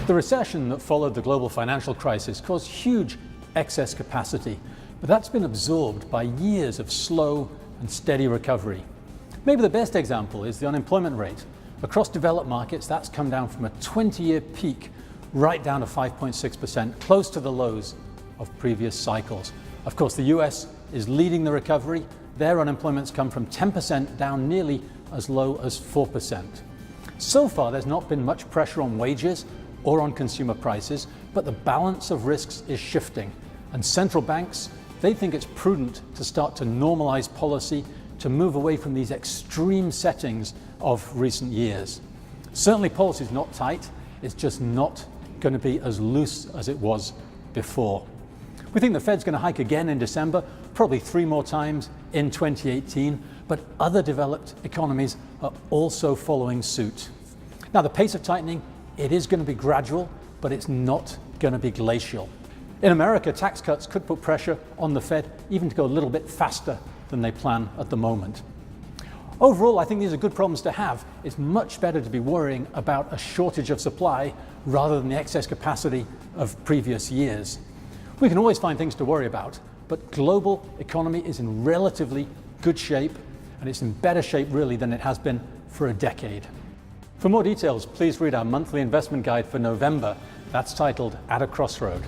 The recession that followed the global financial crisis caused huge excess capacity, but that's been absorbed by years of slow and steady recovery. Maybe the best example is the unemployment rate. Across developed markets, that's come down from a 20-year peak right down to 5.6%, close to the lows of previous cycles. Of course, the US is leading the recovery. Their unemployment's come from 10% down nearly as low as 4%. So far, there's not been much pressure on wages or on consumer prices, but the balance of risks is shifting. And central banks, they think it's prudent to start to normalize policy to move away from these extreme settings of recent years. Certainly policy is not tight, it's just not going to be as loose as it was before. We think the Fed's going to hike again in December, probably 3 more times in 2018, but other developed economies are also following suit. Now, the pace of tightening, it is going to be gradual, but it's not going to be glacial. In America, tax cuts could put pressure on the Fed even to go a little bit faster than they plan at the moment. Overall, I think these are good problems to have. It's much better to be worrying about a shortage of supply rather than the excess capacity of previous years. We can always find things to worry about, but global economy is in relatively good shape, and it's in better shape really than it has been for a decade. For more details, please read our monthly investment guide for November. That's titled At a Crossroad.